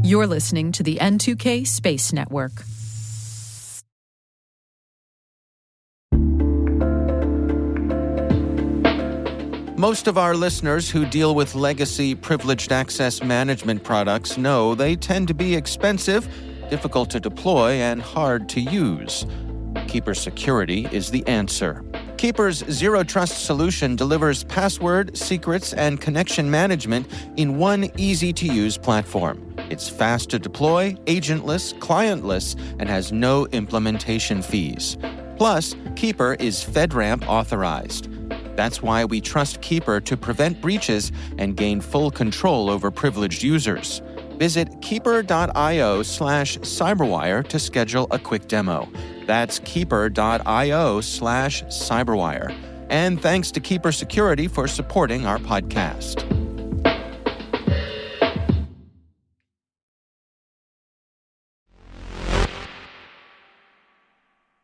You're listening to the N2K Space Network. Most of our listeners who deal with legacy privileged access management products know they tend to be expensive, difficult to deploy, and hard to use. Keeper Security is the answer. Keeper's Zero Trust solution delivers password, secrets, and connection management in one easy-to-use platform. It's fast to deploy, agentless, clientless, and has no implementation fees. Plus, Keeper is FedRAMP authorized. That's why we trust Keeper to prevent breaches and gain full control over privileged users. Visit keeper.io/cyberwire to schedule a quick demo. That's keeper.io/cyberwire. And thanks to Keeper Security for supporting our podcast.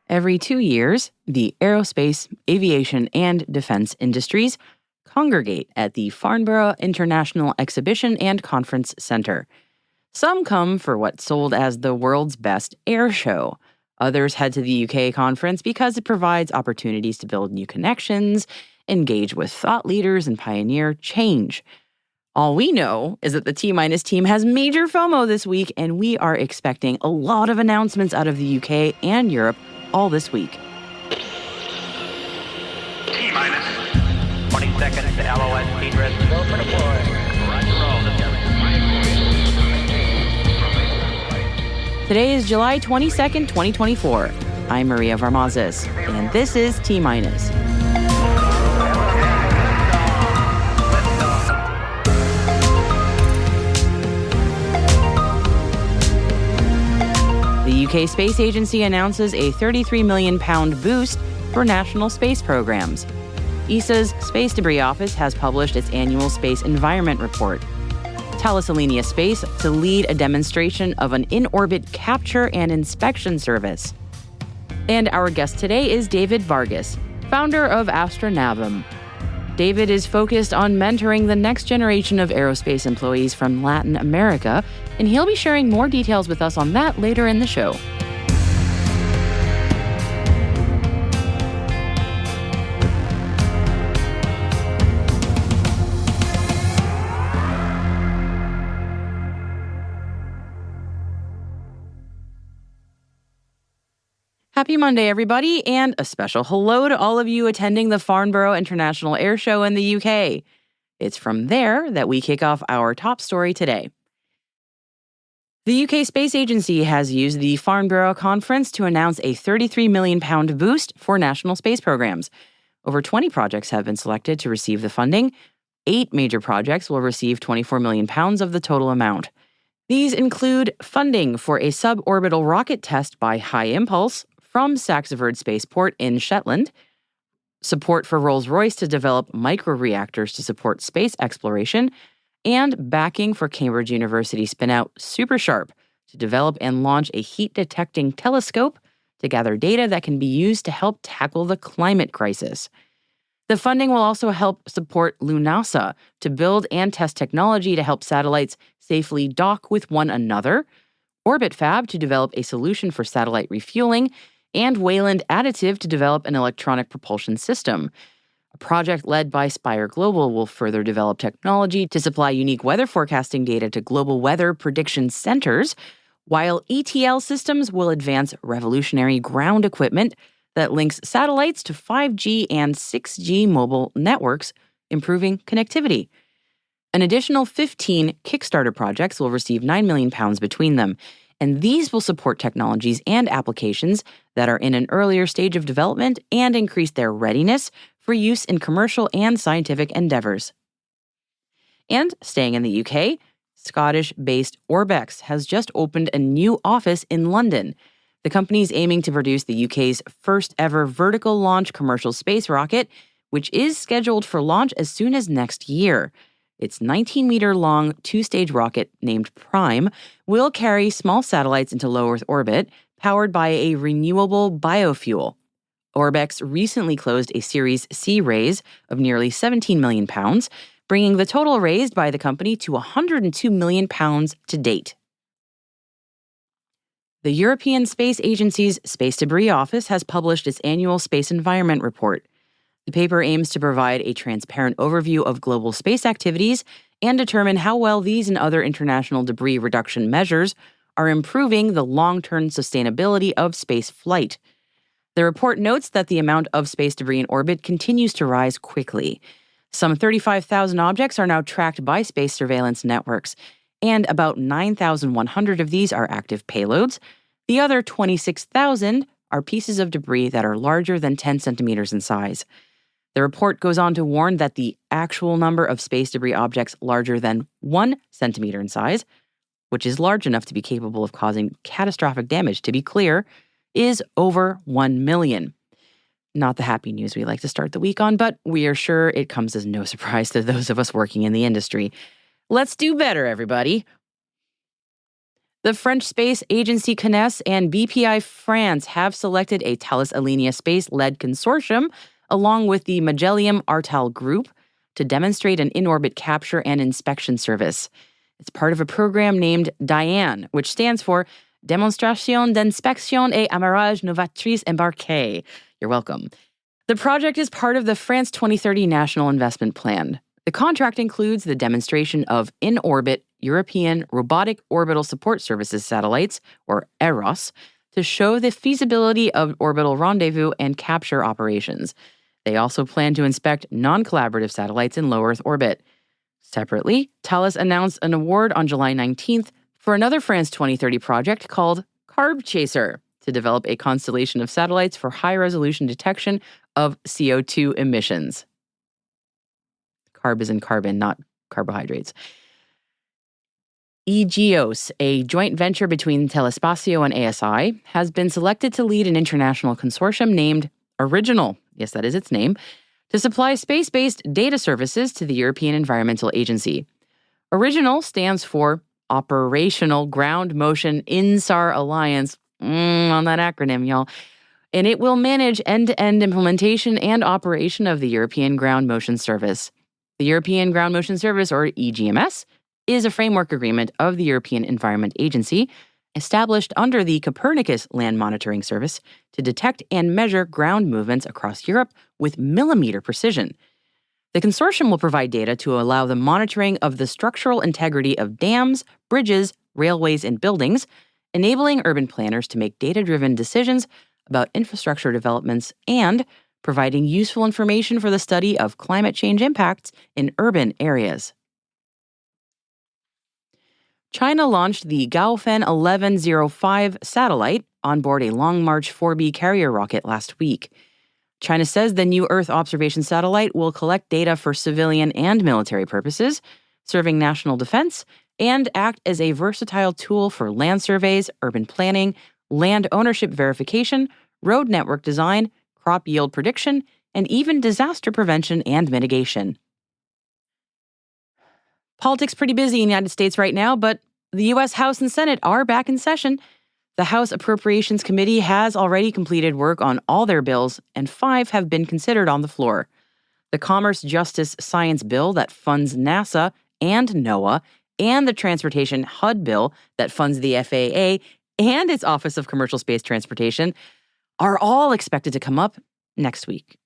Every 2 years, the aerospace, aviation, and defense industries congregate at the Farnborough International Exhibition and Conference Center. Some come for what's sold as the world's best air show. Others head to the UK conference because it provides opportunities to build new connections, engage with thought leaders, and pioneer change. All we know is that the T- team has major FOMO this week, and we are expecting a lot of announcements out of the UK and Europe all this week. T-minus 20 seconds to LOS T-dress. Go for deploy. Roger, roll. Today is July 22nd, 2024. I'm Maria Varmazes, and this is T-minus. The UK Space Agency announces a £33 million boost for national space programs. ESA's Space Debris Office has published its annual Space Environment Report. Thales Alenia Space to lead a demonstration of an in-orbit capture and inspection service. And our guest today is David Vargas, founder of Astranavem. David is focused on mentoring the next generation of aerospace employees from Latin America, and he'll be sharing more details with us on that later in the show. Happy Monday, everybody, and a special hello to all of you attending the Farnborough International Air Show in the UK. It's from there that we kick off our top story today. The UK Space Agency has used the Farnborough Conference to announce a £33 million boost for national space programs. Over 20 projects have been selected to receive the funding. 8 major projects will receive £24 million of the total amount. These include funding for a suborbital rocket test by High Impulse from Saxford Spaceport in Shetland, support for Rolls-Royce to develop microreactors to support space exploration, and backing for Cambridge University spin-out SuperSharp to develop and launch a heat-detecting telescope to gather data that can be used to help tackle the climate crisis. The funding will also help support LUNASA to build and test technology to help satellites safely dock with one another, OrbitFab to develop a solution for satellite refueling, and Wayland Additive to develop an electronic propulsion system. A project led by Spire Global will further develop technology to supply unique weather forecasting data to global weather prediction centers, while ETL Systems will advance revolutionary ground equipment that links satellites to 5G and 6G mobile networks, improving connectivity. An additional 15 Kickstarter projects will receive £9 million between them, and these will support technologies and applications that are in an earlier stage of development and increase their readiness for use in commercial and scientific endeavors. And staying in the UK, Scottish-based Orbex has just opened a new office in London. The company is aiming to produce the UK's first ever vertical launch commercial space rocket, which is scheduled for launch as soon as next year. Its 19-meter-long two-stage rocket, named Prime, will carry small satellites into low Earth orbit, powered by a renewable biofuel. Orbex recently closed a Series C raise of nearly £17 million, bringing the total raised by the company to £102 million to date. The European Space Agency's Space Debris Office has published its annual Space Environment Report. The paper aims to provide a transparent overview of global space activities and determine how well these and other international debris reduction measures are improving the long-term sustainability of space flight. The report notes that the amount of space debris in orbit continues to rise quickly. Some 35,000 objects are now tracked by space surveillance networks, and about 9,100 of these are active payloads. The other 26,000 are pieces of debris that are larger than 10 centimeters in size. The report goes on to warn that the actual number of space debris objects larger than 1 centimeter in size, which is large enough to be capable of causing catastrophic damage, to be clear, is over 1 million. Not the happy news we like to start the week on, but we are sure it comes as no surprise to those of us working in the industry. Let's do better, everybody. The French space agency CNES and Bpifrance have selected a Thales Alenia Space-led consortium, along with the Magellium Artal Group, to demonstrate an in-orbit capture and inspection service. It's part of a program named DIAN, which stands for Démonstration d'inspection et amarrage novatrice embarquée. You're welcome. The project is part of the France 2030 National Investment Plan. The contract includes the demonstration of in-orbit European Robotic Orbital Support Services satellites, or EROS, to show the feasibility of orbital rendezvous and capture operations. They also plan to inspect non-collaborative satellites in low Earth orbit. Separately, Thales announced an award on July 19th for another France 2030 project called Carb Chaser to develop a constellation of satellites for high-resolution detection of CO2 emissions. Carb is in carbon, not carbohydrates. EGEOS, a joint venture between Telespacio and ASI, has been selected to lead an international consortium named Original, yes, that is its name, to supply space-based data services to the European Environmental Agency. Original stands for Operational Ground Motion INSAR Alliance, on that acronym, y'all, and it will manage end-to-end implementation and operation of the European Ground Motion Service. The European Ground Motion Service, or EGMS, is a framework agreement of the European Environment Agency, established under the Copernicus Land Monitoring Service to detect and measure ground movements across Europe with millimeter precision. The consortium will provide data to allow the monitoring of the structural integrity of dams, bridges, railways, and buildings, enabling urban planners to make data-driven decisions about infrastructure developments and providing useful information for the study of climate change impacts in urban areas. China launched the Gaofen 1105 satellite on board a Long March 4B carrier rocket last week. China says the new Earth observation satellite will collect data for civilian and military purposes, serving national defense, and act as a versatile tool for land surveys, urban planning, land ownership verification, road network design, crop yield prediction, and even disaster prevention and mitigation. Politics pretty busy in the United States right now, but the U.S. House and Senate are back in session. The House Appropriations Committee has already completed work on all their bills, and 5 have been considered on the floor. The Commerce, Justice, Science bill that funds NASA and NOAA, and the Transportation HUD bill that funds the FAA and its Office of Commercial Space Transportation are all expected to come up next week.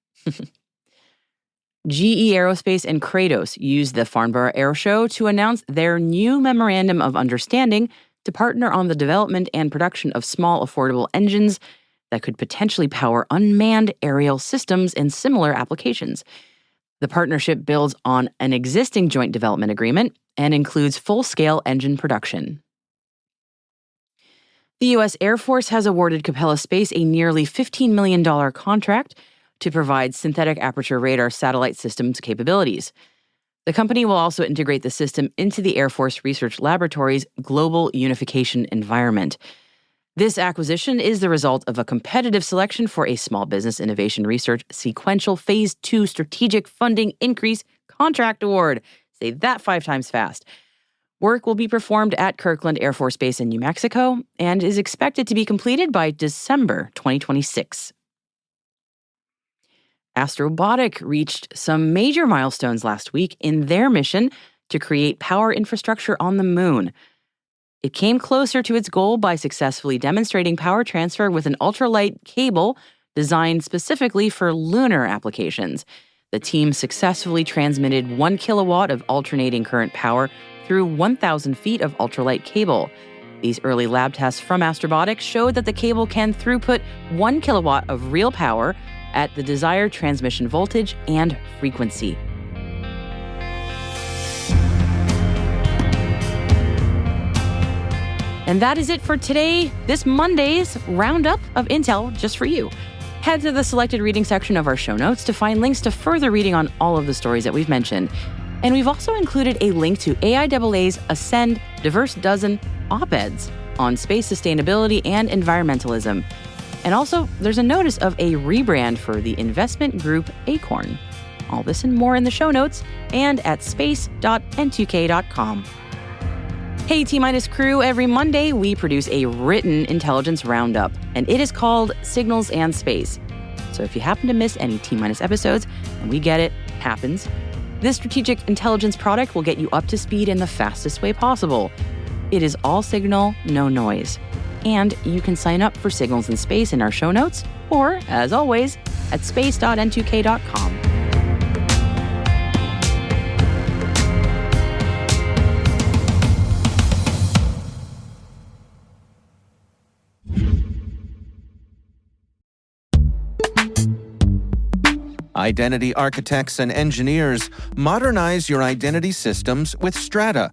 GE Aerospace and Kratos used the Farnborough Air Show to announce their new memorandum of understanding to partner on the development and production of small, affordable engines that could potentially power unmanned aerial systems and similar applications. The partnership builds on an existing joint development agreement and includes full-scale engine production. The U.S. Air Force has awarded Capella Space a nearly $15 million contract to provide synthetic aperture radar satellite systems capabilities. The company will also integrate the system into the Air Force Research Laboratory's Global Unification Environment. This acquisition is the result of a competitive selection for a Small Business Innovation Research Sequential Phase 2 Strategic Funding Increase Contract Award. Say that 5 times fast. Work will be performed at Kirkland Air Force Base in New Mexico and is expected to be completed by December 2026. Astrobotic reached some major milestones last week in their mission to create power infrastructure on the moon. It came closer to its goal by successfully demonstrating power transfer with an ultralight cable designed specifically for lunar applications. The team successfully transmitted 1 kilowatt of alternating current power through 1,000 feet of ultralight cable. These early lab tests from Astrobotic showed that the cable can throughput 1 kilowatt of real power at the desired transmission voltage and frequency. And that is it for today, this Monday's roundup of intel just for you. Head to the selected reading section of our show notes to find links to further reading on all of the stories that we've mentioned. And we've also included a link to AIAA's Ascend Diverse Dozen op-eds on space sustainability and environmentalism. And also, there's a notice of a rebrand for the investment group Acorn. All this and more in the show notes and at space.n2k.com. Hey T-Minus crew, every Monday we produce a written intelligence roundup, and it is called Signals and Space. So if you happen to miss any T-Minus episodes, and we get it, happens, this strategic intelligence product will get you up to speed in the fastest way possible. It is all signal, no noise. And you can sign up for Signals in Space in our show notes, or, as always, at space.n2k.com. Identity architects and engineers, modernize your identity systems with Strata.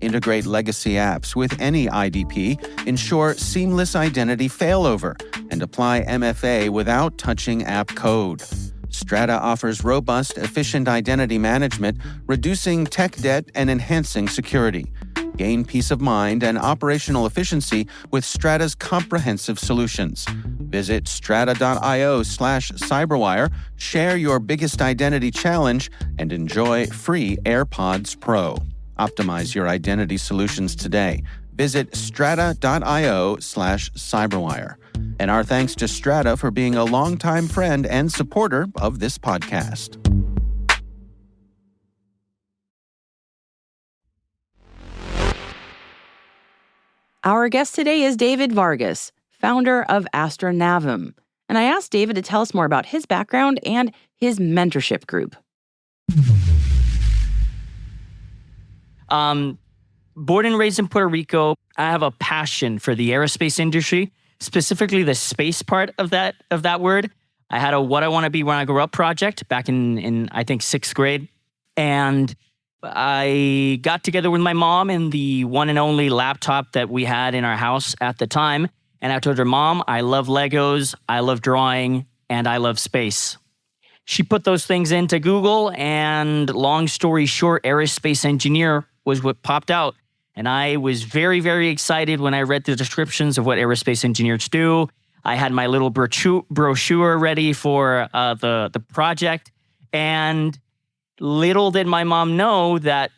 Integrate legacy apps with any IDP, ensure seamless identity failover, and apply MFA without touching app code. Strata offers robust, efficient identity management, reducing tech debt and enhancing security. Gain peace of mind and operational efficiency with Strata's comprehensive solutions. Visit strata.io/cyberwire, share your biggest identity challenge, and enjoy free AirPods Pro. Optimize your identity solutions today. Visit strata.io/cyberwire. And our thanks to Strata for being a longtime friend and supporter of this podcast. Our guest today is David Vargas, founder of Astranavem. And I asked David to tell us more about his background and his mentorship group. Born and raised in Puerto Rico, I have a passion for the aerospace industry, specifically the space part of that word. I had a What I Want to Be When I Grow Up project back in I think 6th grade. And I got together with my mom in the one and only laptop that we had in our house at the time. And I told her, Mom, I love Legos, I love drawing, and I love space. She put those things into Google, and long story short, aerospace engineer was what popped out. And I was very, very excited when I read the descriptions of what aerospace engineers do. I had my little brochure ready for the project. And little did my mom know that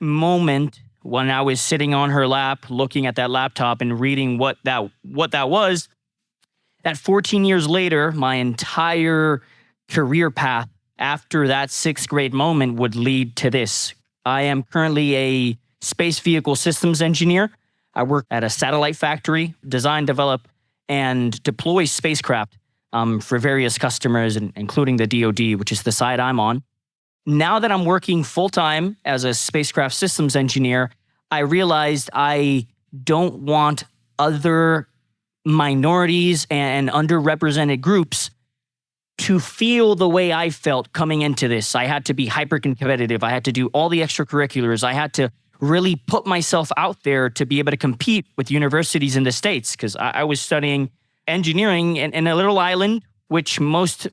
moment when I was sitting on her lap, looking at that laptop and reading what that was, that 14 years later, my entire career path after that 6th grade moment would lead to this. I am currently a space vehicle systems engineer. I work at a satellite factory, design, develop, and deploy spacecraft for various customers, including the DoD, which is the side I'm on. Now that I'm working full-time as a spacecraft systems engineer, I realized I don't want other minorities and underrepresented groups to feel the way I felt coming into this. I had to be hyper-competitive. I had to do all the extracurriculars. I had to really put myself out there to be able to compete with universities in the States, because I was studying engineering in a little island, which most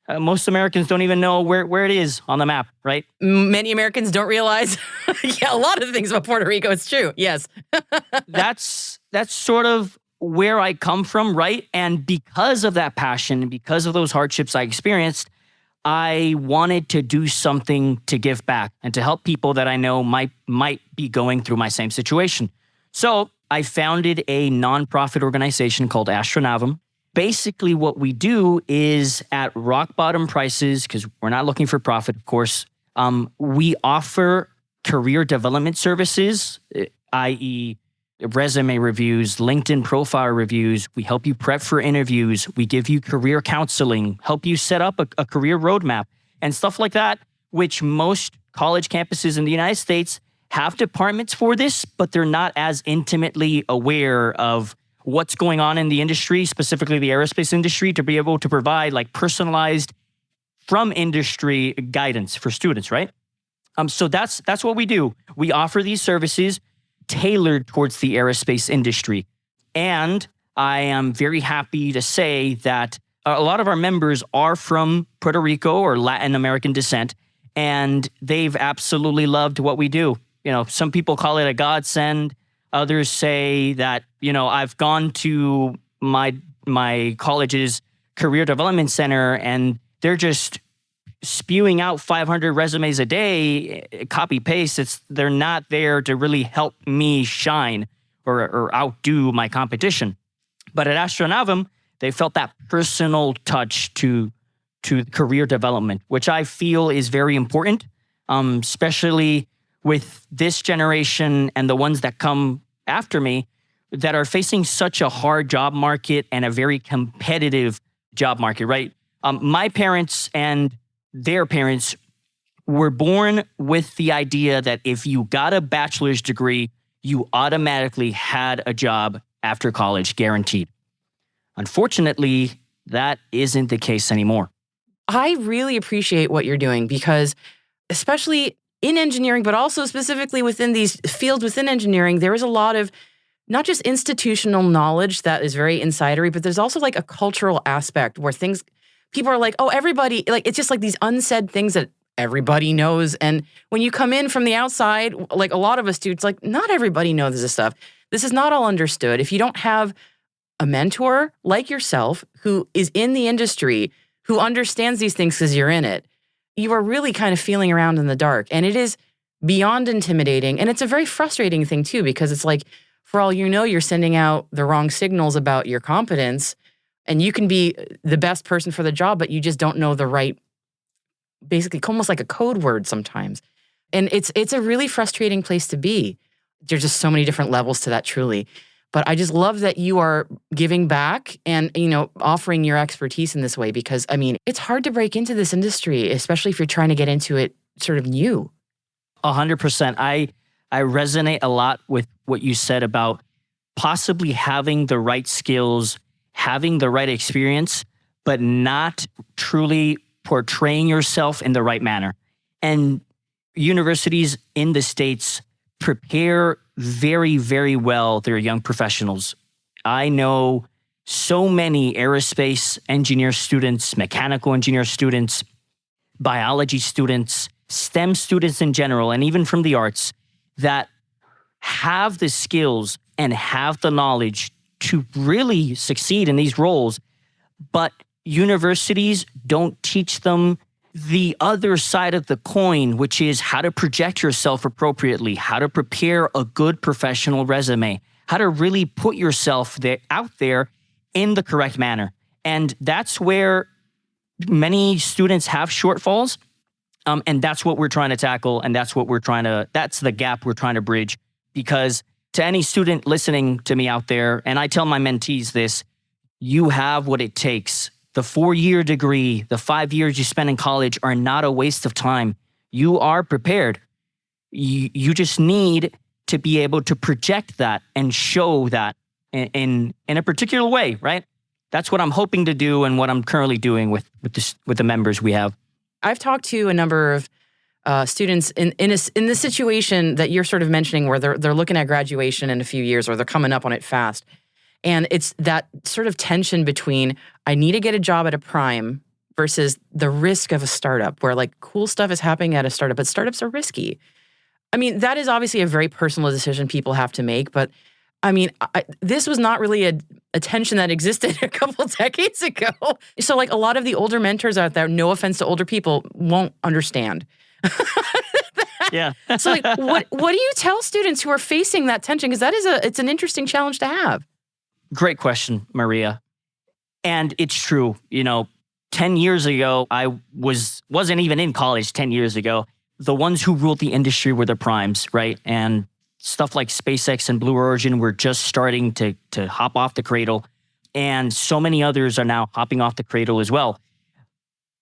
Americans don't even know where it is on the map, right? Many Americans don't realize, a lot of things about Puerto Rico. It's true, yes. That's sort of where I come from, right? And because of that passion and because of those hardships I experienced, I wanted to do something to give back and to help people that I know might be going through my same situation. So I founded a nonprofit organization called Astranavem. basically what we do is at rock bottom prices, because we're not looking for profit, of course, we offer career development services, i.e., resume reviews, LinkedIn profile reviews. We help you prep for interviews. We give you career counseling, help you set up a career roadmap and stuff like that, which most college campuses in the United States have departments for this, but they're not as intimately aware of what's going on in the industry, specifically the aerospace industry, to be able to provide like personalized from industry guidance for students, right? So that's what we do. We offer these services tailored towards the aerospace industry. And I am very happy to say that a lot of our members are from Puerto Rico or Latin American descent, and they've absolutely loved what we do. You know, some people call it a godsend. Others say that, you know, I've gone to my college's career development center and they're just spewing out 500 resumes a day, copy paste. They're not there to really help me shine or outdo my competition. But at Astranavem, they felt that personal touch to career development, which I feel is very important, especially with this generation and the ones that come after me that are facing such a hard job market and a very competitive job market, right? My parents and their parents were born with the idea that if you got a bachelor's degree, you automatically had a job after college, guaranteed. Unfortunately, that isn't the case anymore. I really appreciate what you're doing because, especially in engineering, but also specifically within these fields within engineering, there is a lot of not just institutional knowledge that is very insidery, but there's also like a cultural aspect where people are like, oh, everybody, like, it's just like these unsaid things that everybody knows. And when you come in from the outside, like a lot of us do, it's like, not everybody knows this stuff. This is not all understood. If you don't have a mentor like yourself who is in the industry, who understands these things because you're in it, you are really kind of feeling around in the dark. And it is beyond intimidating. And it's a very frustrating thing too, because it's like, for all you know, you're sending out the wrong signals about your competence. And you can be the best person for the job, but you just don't know the right, basically almost like a code word sometimes. And it's a really frustrating place to be. There's just so many different levels to that, truly. But I just love that you are giving back and, you know, offering your expertise in this way, because, I mean, it's hard to break into this industry, especially if you're trying to get into it sort of new. 100%. I resonate a lot with what you said about possibly having the right skills, having the right experience, but not truly portraying yourself in the right manner. And universities in the States prepare very, very well their young professionals. I know so many aerospace engineer students, mechanical engineer students, biology students, STEM students in general, and even from the arts, that have the skills and have the knowledge to really succeed in these roles, but universities don't teach them the other side of the coin, which is how to project yourself appropriately, how to prepare a good professional resume, how to really put yourself out there in the correct manner. And that's where many students have shortfalls. And that's what we're trying to tackle. And that's the gap we're trying to bridge. Because to any student listening to me out there, and I tell my mentees this, you have what it takes. The 4-year degree, the 5 years you spend in college are not a waste of time. You are prepared. You just need to be able to project that and show that in a particular way, right? That's what I'm hoping to do and what I'm currently doing with the members we have. I've talked to a number of students in the situation that you're sort of mentioning, where they're looking at graduation in a few years, or they're coming up on it fast. And it's that sort of tension between, I need to get a job at a prime versus the risk of a startup, where like cool stuff is happening at a startup, but startups are risky. I mean, that is obviously a very personal decision people have to make. But I mean, this was not really a tension that existed a couple decades ago. So like a lot of the older mentors out there, no offense to older people, won't understand. Yeah. So like, what do you tell students who are facing that tension? Because it's an interesting challenge to have. Great question, Maria. And it's true. 10 years ago, I wasn't even in college 10 years ago. The ones who ruled the industry were the primes, right? And stuff like SpaceX and Blue Origin were just starting to hop off the cradle. And so many others are now hopping off the cradle as well.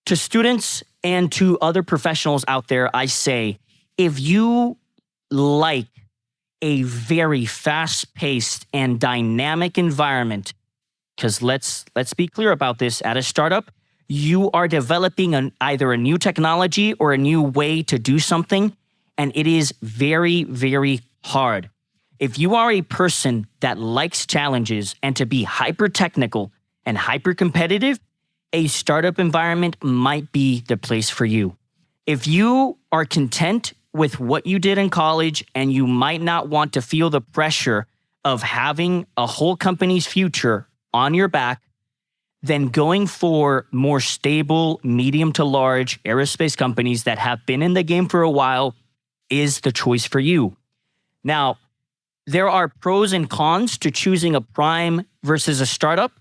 To students and to other professionals out there, I say, if you like a very fast-paced and dynamic environment, because let's be clear about this, at a startup, you are developing either a new technology or a new way to do something, and it is very, very hard. If you are a person that likes challenges and to be hyper-technical and hyper-competitive, a startup environment might be the place for you. If you are content with what you did in college and you might not want to feel the pressure of having a whole company's future on your back, then going for more stable, medium to large aerospace companies that have been in the game for a while is the choice for you. Now, there are pros and cons to choosing a prime versus a startup.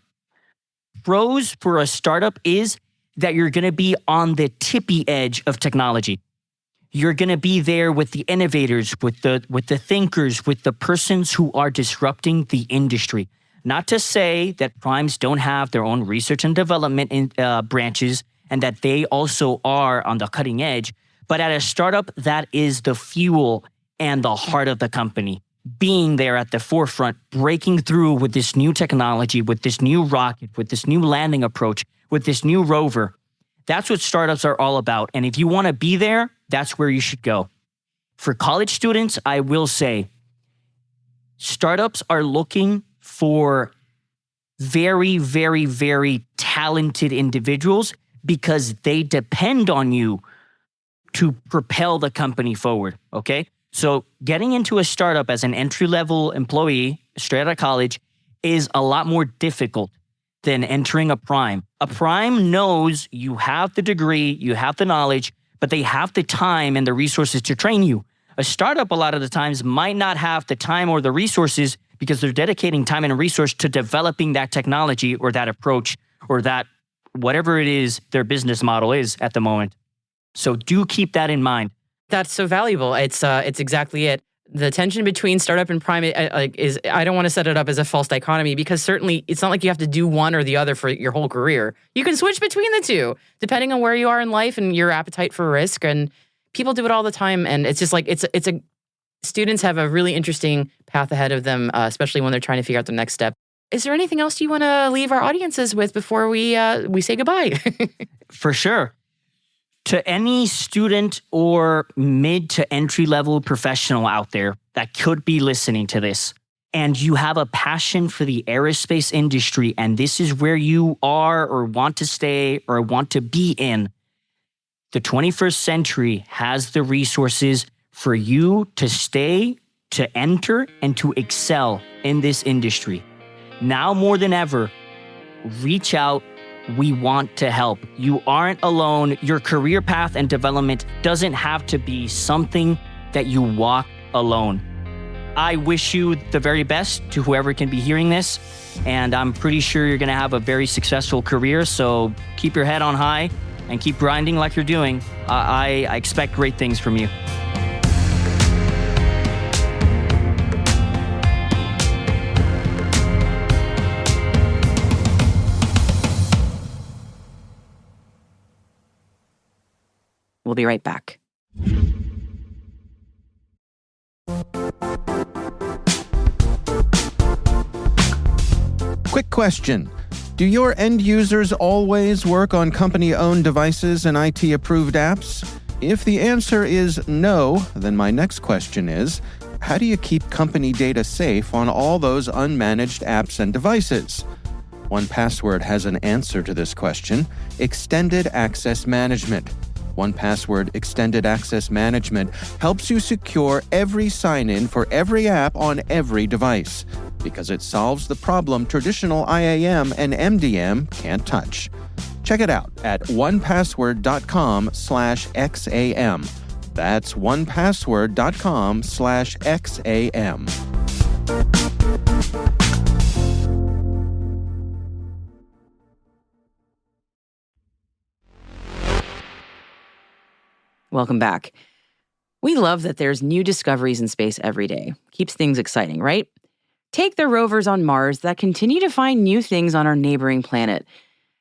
Pros for a startup is that you're going to be on the tippy edge of technology. You're going to be there with the innovators, with the thinkers, with the persons who are disrupting the industry. Not to say that primes don't have their own research and development branches and that they also are on the cutting edge, but at a startup, that is the fuel and the heart of the company. Being there at the forefront, breaking through with this new technology, with this new rocket, with this new landing approach, with this new rover. That's what startups are all about. And if you want to be there, that's where you should go. For college students, I will say, startups are looking for very, very, very talented individuals because they depend on you to propel the company forward, okay? So getting into a startup as an entry-level employee straight out of college is a lot more difficult than entering a prime. A prime knows you have the degree, you have the knowledge, but they have the time and the resources to train you. A startup, a lot of the times, might not have the time or the resources because they're dedicating time and resource to developing that technology or that approach or that whatever it is their business model is at the moment. So do keep that in mind. That's so valuable. It's exactly it. The tension between startup and prime is, I don't want to set it up as a false dichotomy because certainly it's not like you have to do one or the other for your whole career. You can switch between the two depending on where you are in life and your appetite for risk. And people do it all the time. And it's just like, students have a really interesting path ahead of them, especially when they're trying to figure out the next step. Is there anything else you want to leave our audiences with before we say goodbye? For sure. To any student or mid to entry-level professional out there that could be listening to this, and you have a passion for the aerospace industry, and this is where you are or want to stay or want to be in, the 21st century has the resources for you to stay, to enter, and to excel in this industry. Now more than ever, reach out. We want to help. You aren't alone. Your career path and development doesn't have to be something that you walk alone. I wish you the very best to whoever can be hearing this, and I'm pretty sure you're going to have a very successful career, so keep your head on high and keep grinding like you're doing. I expect great things from you. We'll be right back. Quick question. Do your end users always work on company-owned devices and IT-approved apps? If the answer is no, then my next question is, how do you keep company data safe on all those unmanaged apps and devices? 1Password has an answer to this question: Extended Access Management. 1Password Extended Access Management helps you secure every sign-in for every app on every device because it solves the problem traditional IAM and MDM can't touch. Check it out at 1password.com/XAM. That's 1password.com/XAM. Welcome back. We love that there's new discoveries in space every day. Keeps things exciting, right? Take the rovers on Mars that continue to find new things on our neighboring planet.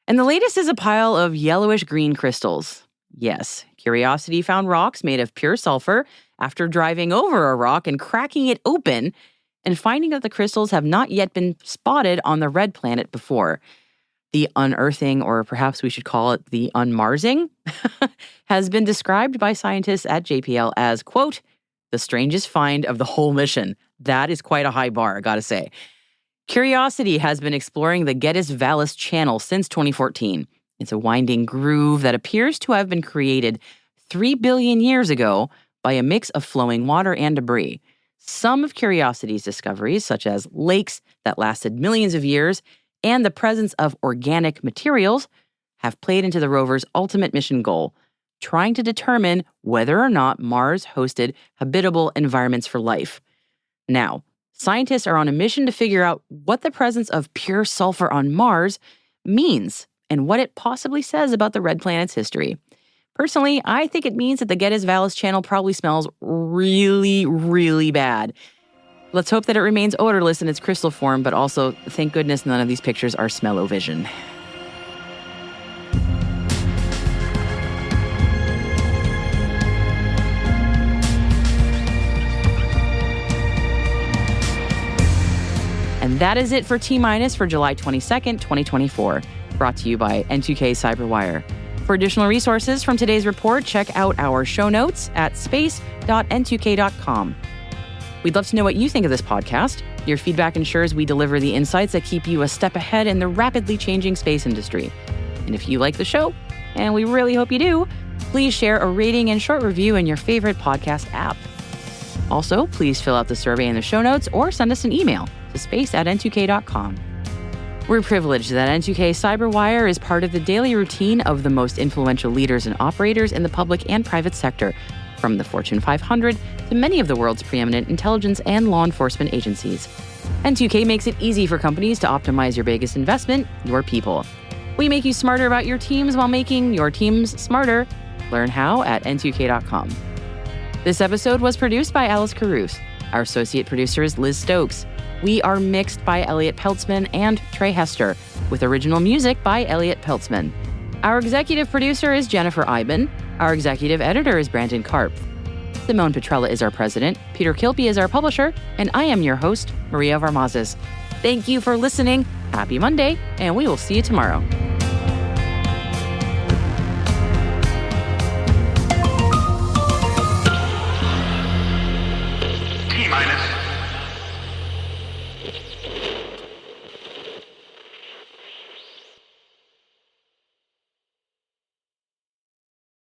And the latest is a pile of yellowish-green crystals. Yes, Curiosity found rocks made of pure sulfur after driving over a rock and cracking it open and finding that the crystals have not yet been spotted on the red planet before. The unearthing, or perhaps we should call it the unmarsing, has been described by scientists at JPL as, quote, the strangest find of the whole mission. That is quite a high bar, I gotta say. Curiosity has been exploring the Geddes-Vallis Channel since 2014. It's a winding groove that appears to have been created 3 billion years ago by a mix of flowing water and debris. Some of Curiosity's discoveries, such as lakes that lasted millions of years and the presence of organic materials, have played into the rover's ultimate mission goal, trying to determine whether or not Mars hosted habitable environments for life. Now, scientists are on a mission to figure out what the presence of pure sulfur on Mars means and what it possibly says about the red planet's history. Personally, I think it means that the Geddes-Vallis Channel probably smells really, really bad. Let's hope that it remains odorless in its crystal form, but also, thank goodness none of these pictures are smell-o-vision. And that is it for T-Minus for July 22nd, 2024, brought to you by N2K Cyberwire. For additional resources from today's report, check out our show notes at space.n2k.com. We'd love to know what you think of this podcast. Your feedback ensures we deliver the insights that keep you a step ahead in the rapidly changing space industry. And if you like the show, and we really hope you do, please share a rating and short review in your favorite podcast app. Also, please fill out the survey in the show notes or send us an email to space@n2k.com. We're privileged that N2K Cyberwire is part of the daily routine of the most influential leaders and operators in the public and private sector, from the Fortune 500 to many of the world's preeminent intelligence and law enforcement agencies. N2K makes it easy for companies to optimize your biggest investment, your people. We make you smarter about your teams while making your teams smarter. Learn how at n2k.com. This episode was produced by Alice Caruth. Our associate producer is Liz Stokes. We are mixed by Elliot Peltzman and Trey Hester, with original music by Elliot Peltzman. Our executive producer is Jennifer Iben. Our executive editor is Brandon Karp. Simone Petrella is our president, Peter Kilpie is our publisher, and I am your host, Maria Varmazes. Thank you for listening. Happy Monday, and we will see you tomorrow. T-minus.